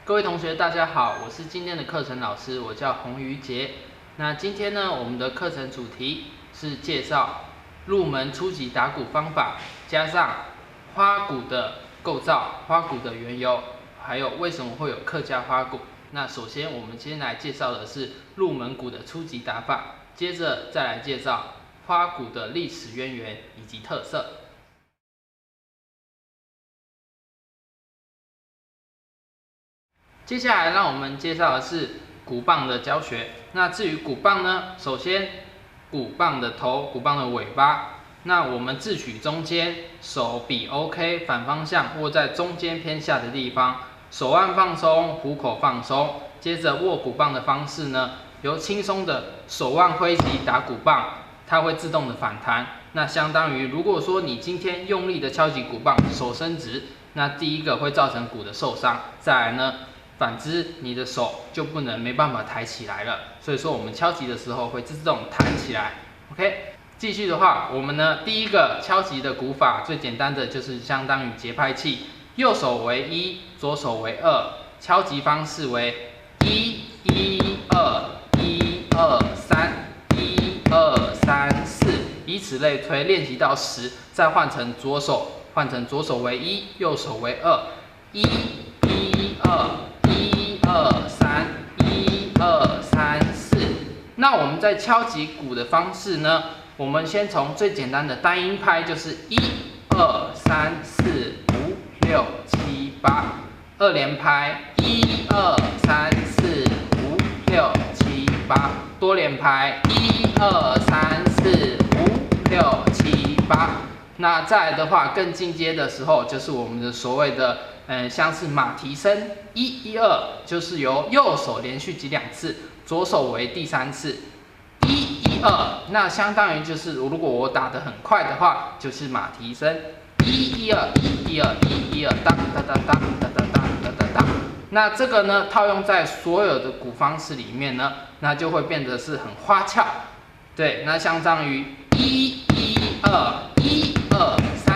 各位同学，大家好，我是今天的课程老师，我叫洪于杰。那今天呢，我们的课程主题是介绍入门初级打鼓方法，加上花鼓的构造、花鼓的缘由，还有为什么会有客家花鼓。那首先，我们先来介绍的是入门鼓的初级打法，接着再来介绍花鼓的历史渊源以及特色。接下来让我们介绍的是鼓棒的教学。那至于鼓棒呢，首先鼓棒的头、鼓棒的尾巴，那我们自取中间，手比 OK， 反方向握在中间偏下的地方，手腕放松，虎口放松。接着握鼓棒的方式呢，由轻松的手腕挥击打鼓棒，它会自动的反弹。那相当于如果说你今天用力的敲击鼓棒，手伸直，那第一个会造成鼓的受伤。再来呢，反之，你的手就没办法抬起来了，所以说我们敲击的时候会自动弹起来。OK， 继续的话，我们呢第一个敲击的鼓法最简单的就是相当于节拍器，右手为1，左手为2，敲击方式为1 1 2 1 2 3 1 2 3 4，以此类推，练习到10，再换成左手为1，右手为2 1 1 2 1 2 3 1 2 3 4。那我们在敲击鼓的方式呢，我们先从最简单的单音拍，就是1 2 3 4 5 6 7 8，二连拍1 2 3 4 5 6 7 8，多连拍1 2 3 4 5 6 7 8。那再来的话，更进阶的时候，就是我们的所谓的像是马蹄声1 1 2，就是由右手连续击2次，左手为第3次1 1 2。那相当于就是如果我打得很快的话，就是马蹄声1 1 2 1 1 2 1 1 2，当当当当当当当当当当。那这个呢，套用在所有的鼓方式里面呢，那就会变得是很花俏。对，那相当于1 1 2 1 2 3。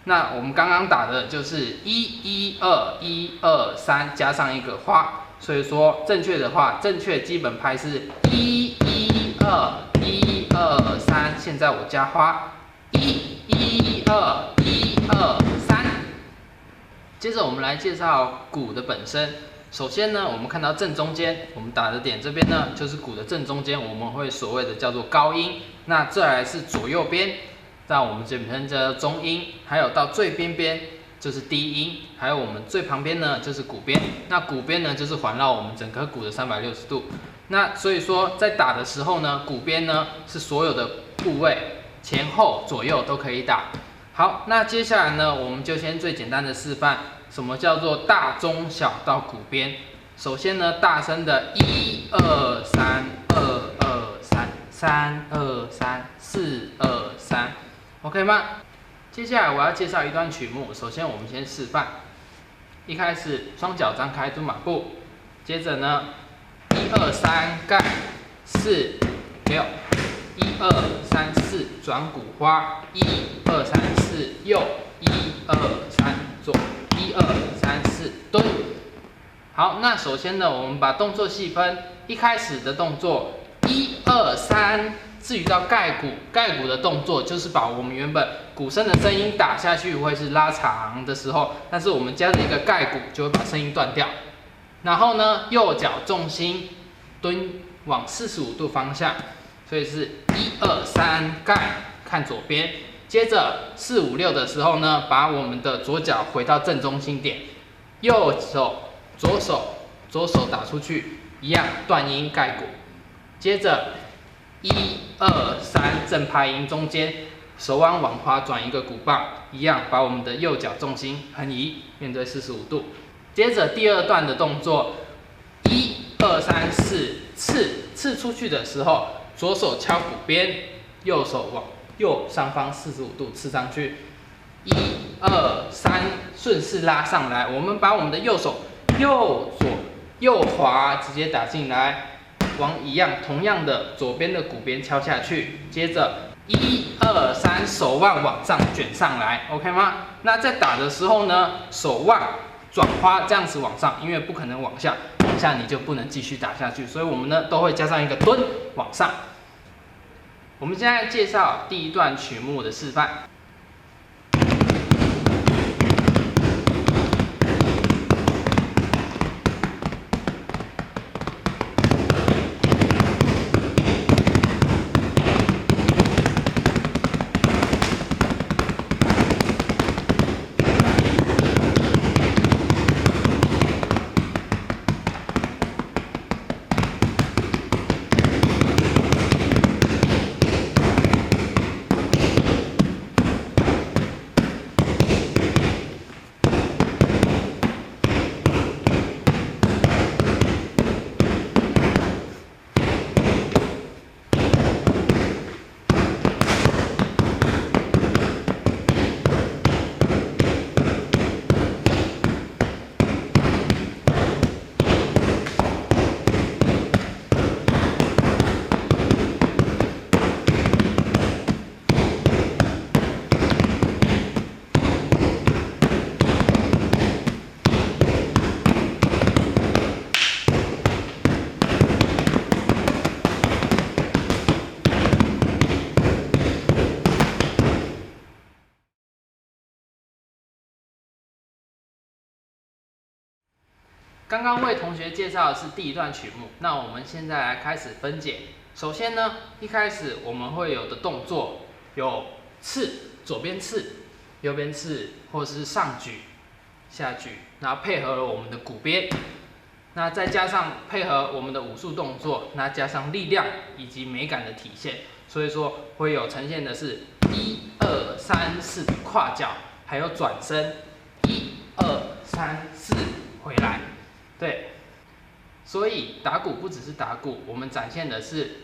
那我们刚刚打的就是1 1 2 1 2 3加上一个花，所以说正确的话，正确基本拍是1 1 2 1 2 3。现在我加花1 1 2 1 2 3。接着我们来介绍鼓的本身。首先呢，我们看到正中间，我们打的点这边呢，就是鼓的正中间，我们会所谓的叫做高音。那再来是左右边，在我们这边叫做中音，还有到最边边就是低音，还有我们最旁边呢就是鼓边。那鼓边呢就是环绕我们整个鼓的360度。那所以说在打的时候呢，鼓边呢是所有的部位前后左右都可以打。好，那接下来呢，我们就先最简单的示范什么叫做大中小到鼓边。首先呢，大声的1 2 3 2 2 3 3 2 3 4 2 3。OK 吗？接下来我要介绍一段曲目。首先我们先示范，一开始双脚张开蹲马步，接着呢1 2 3盖4 6 1 2 3 4转鼓花1 2 3 4右1 2 3左1 2 3 4蹲。好，那首先呢，我们把动作细分，一开始的动作1 2 3。至于到盖鼓的动作，就是把我们原本鼓声的声音打下去会是拉长的时候，但是我们加了一个盖鼓，就会把声音断掉。然后呢，右脚重心蹲往45度方向，所以是1 2 3盖，看左边。接着4 5 6的时候呢，把我们的左脚回到正中心点，右手左手打出去，一样断音盖鼓。接着1 2 3正拍音中间，手腕往花转一个鼓棒，一样把我们的右脚重心横移，面对45度。接着第二段的动作1 2 3 4刺出去的时候，左手敲鼓边，右手往右上方45度刺上去，1 2 3顺势拉上来。我们把我们的右手右左右滑直接打进来。往同样的左边的鼓边敲下去，接着1 2 3手腕往上卷上来 ，OK 吗？那在打的时候呢，手腕转花这样子往上，因为不可能往下，往下你就不能继续打下去，所以我们呢都会加上一个蹲往上。我们现在介绍第一段曲目的示范。刚刚为同学介绍的是第一段曲目，那我们现在来开始分解。首先呢，一开始我们会有的动作有刺，左边刺，右边刺，或是上举、下举，然后配合了我们的鼓边，那再加上配合我们的武术动作，那加上力量以及美感的体现，所以说会有呈现的是1、2、3、4的跨脚，还有转身，1、2、3、4回来。对，所以打鼓不只是打鼓，我们展现的是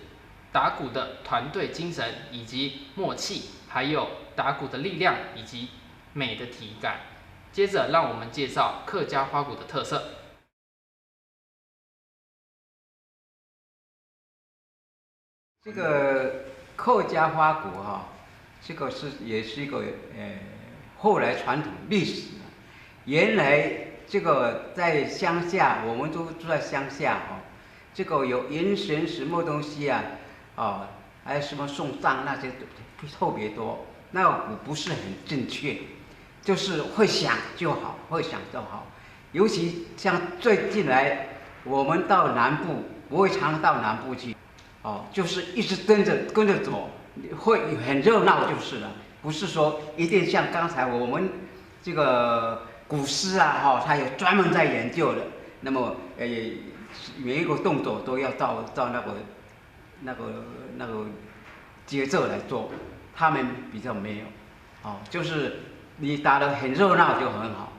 打鼓的团队精神以及默契，还有打鼓的力量以及美的体感。接着，让我们介绍客家花鼓的特色。这个客家花鼓这个也是一个后来传统历史。原来这个在乡下，我们都住在乡下这个有迎神什么东西还有什么送葬那些特别多，那个鼓不是很正确，就是会响就好，会响就好。尤其像最近来，我们到南部，我会常到南部去，就是一直跟着走，会很热闹就是了，不是说一定像刚才我们这个古诗他有专门在研究的，那么每一个动作都要照那个节奏来做，他们比较没有，就是你打得很热闹就很好。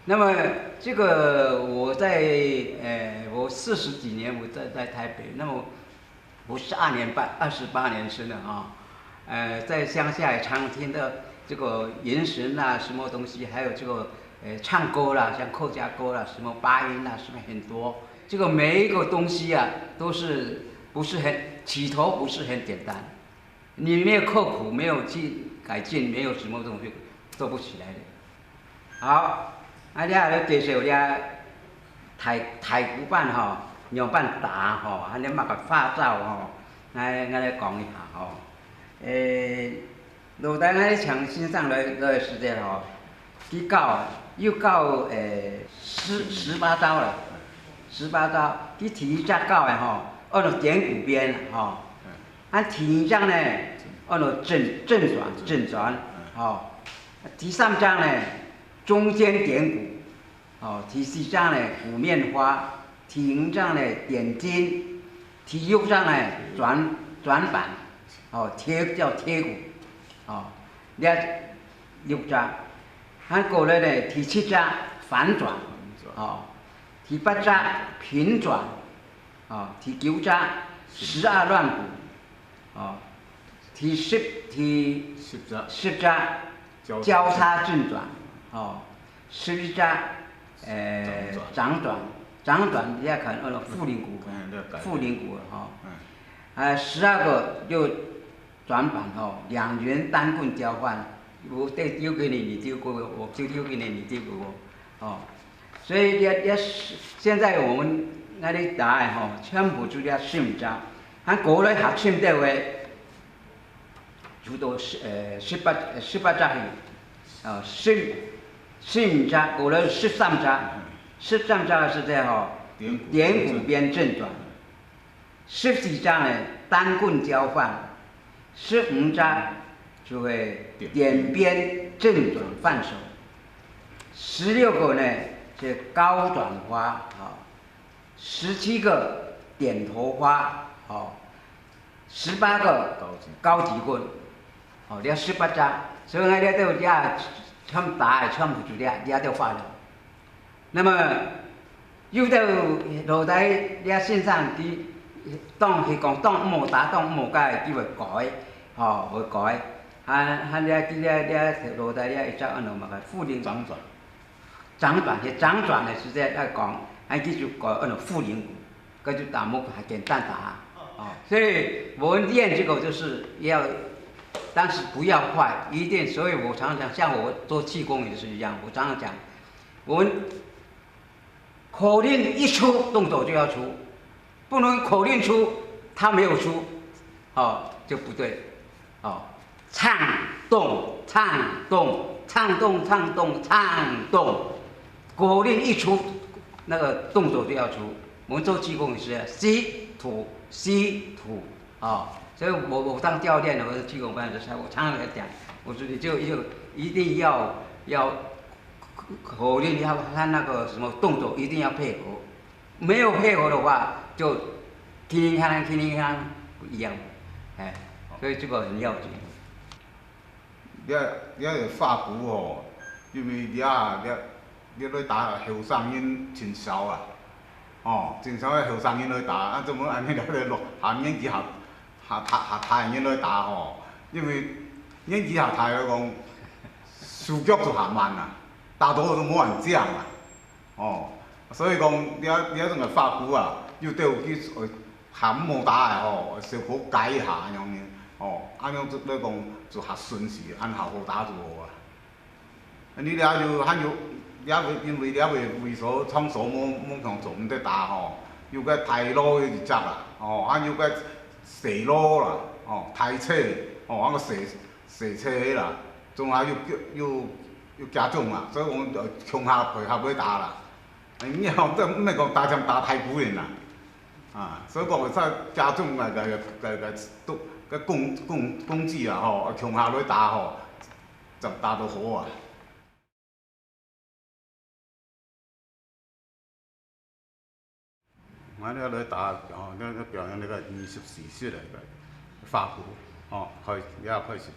那么这个我我40几年我在台北，那么我2年半28年生的在乡下也常听到这个迎神什么东西，还有这个唱歌啦，像客家歌啦，什么八音什么很多。这个每一个东西都是不是起头不是很简单，你没有刻苦，没有去改进，没有什么东西做不起来的。好，你来介绍太鼓板两板打你嘛个发照我来讲一下老大我抢欣赏的时间去教又教18招了，18招去第一章教的按照点鼓边第2章呢按照正转第3章呢中间点鼓第4章呢鼓面花，第5章呢点睛，第6章呢转板叫贴鼓6章，过来呢第7章反转第8章平转第9章12乱鼓第10章交叉正转11章掌转你要看复灵鼓12个就转板2元单棍交换，我丢给你，你丢给我，我丢给你，你丢给我所以现在我们那里答案吼，全部就了信札，按国内核心的话，就到18札去，信札国内13札，13札是在吼点鼓边正转，14札呢单棍交换，15札就会点边正转放手，16个呢是高转花，17个点头花，18个高级棍，了18札，所以呢了都全打全部就了都发了。那么有到落台了线上啲当是讲当冇打当冇改，佢会改，会改。了落台了一只按嘛个复灵掌转呢是在讲，继续改按复灵鼓，嗰就打木还简单打。所以我们练这个就是要，但是不要快，一定。所以我常常像我做气功也是一样，我常常讲，我们口令一出，动作就要出，不能口令出，他没有出，就不对。唱动，口令一出，那个动作就要出。我们做气功也是吸吐，所以我当教练的，我气功班的时候，我常常讲，我说你就一定要口令，他那个什么动作一定要配合，没有配合的话就叮铃当不一样，所以这个很要紧。了发鼓因为了咧打后生人真少啊，真少个后生人来打，怎么安尼了落下年纪下大人来打因为年纪下大来讲，手脚就下慢啦，大多都冇人讲啦，所以讲了种个发鼓要对去下冇打个小可改一下安样安样就来讲就较顺势，按效果打就好啊。你了就因为了为所创所冇强做唔得打又个太路一只啦，又个蛇路啦，太车，个蛇车啦，仲下要加重啦，所以我们就强下配合去打啦。以后都唔系讲打仗打太古人啦，所以讲会使加重个攻击啊强下去打就打到好啊。我了来打了表演那个24岁的那个发鼓开始。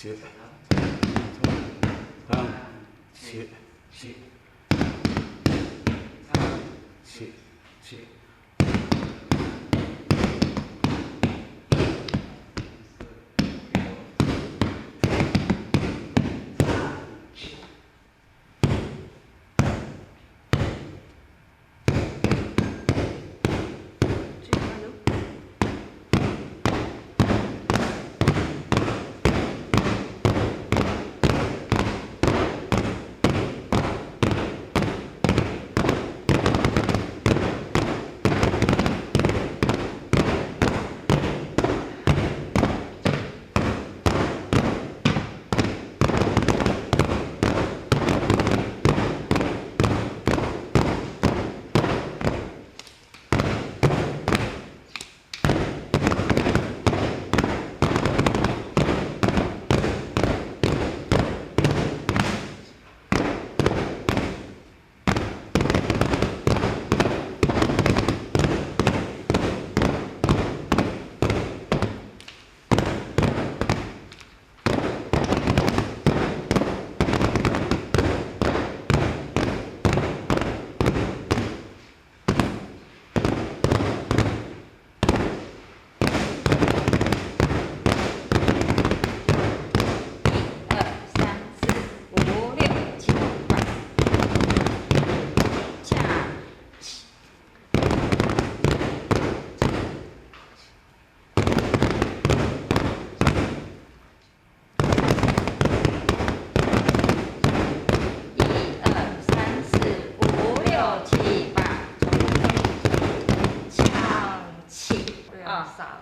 切，三切切切切。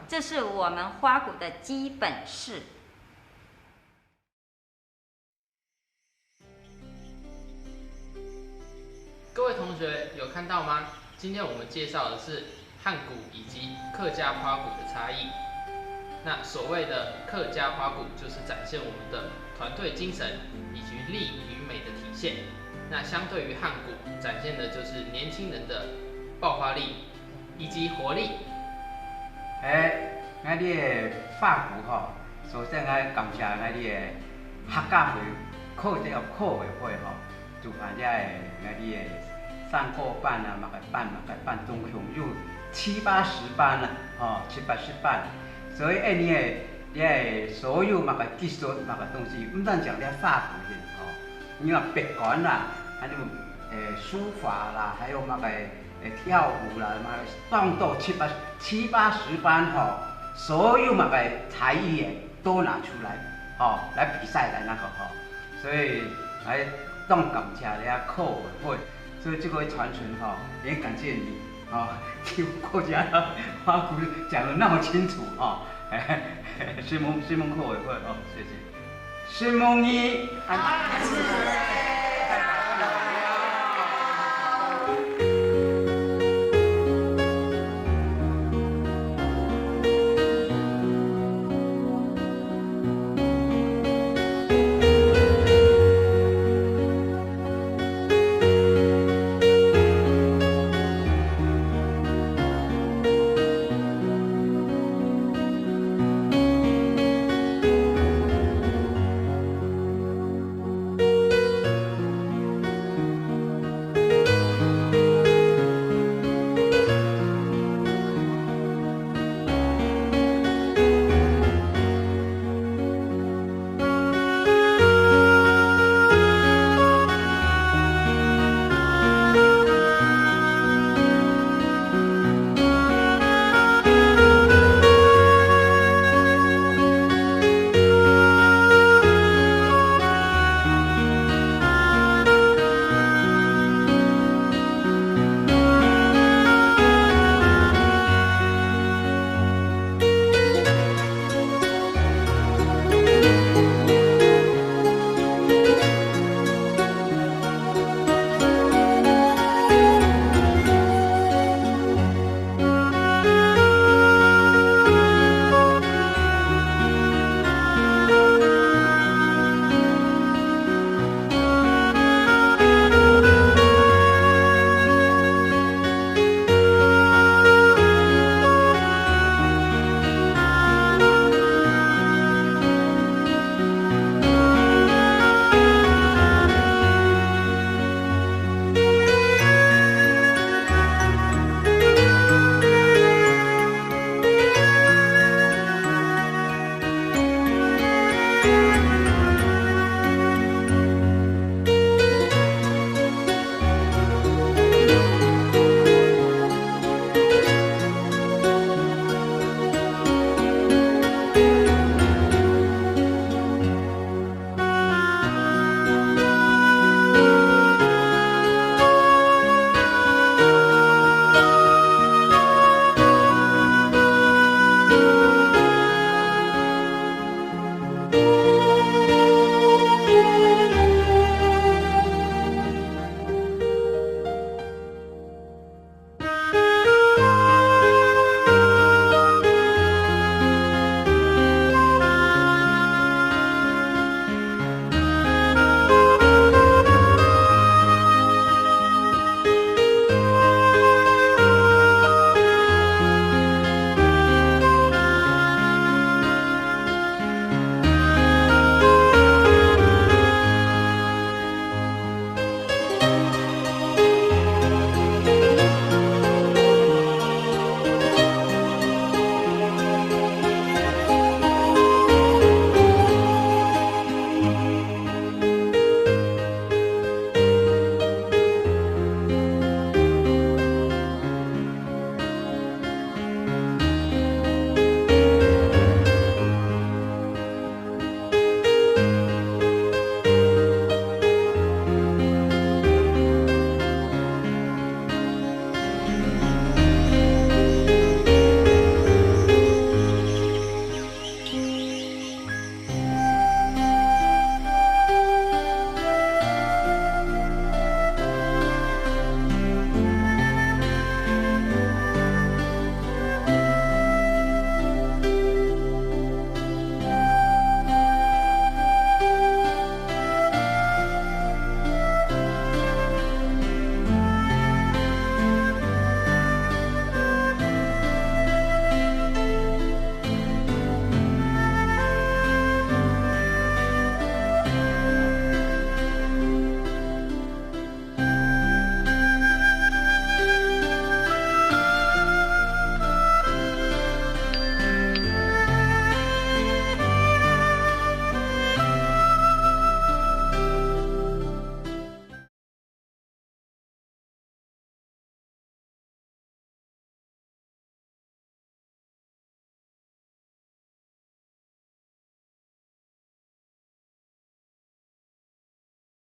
这是我们花鼓的基本式。各位同学有看到吗？今天我们介绍的是汉鼓以及客家花鼓的差异。那所谓的客家花鼓，就是展现我们的团队精神以及力与美的体现。那相对于汉鼓，展现的就是年轻人的爆发力以及活力。咱你的法鼓吼，首先爱感谢咱你的客家会这个课委会吼，主办这咱你的上课班啊，嘛个办，总共有70-80班啦，吼70-80班，所以你的所有嘛个技术嘛个东西，唔但讲咧法鼓的吼，你话别管啦，还有书法啦，还有嘛个跳舞啦，嘛动作70-80班吼。所有嘛个才艺都拿出来，来比赛来那个所以来动感谢咧课委会，所以这个传承也感谢你替国家花鼓讲得那么清楚新蒙课委会谢谢，新蒙一。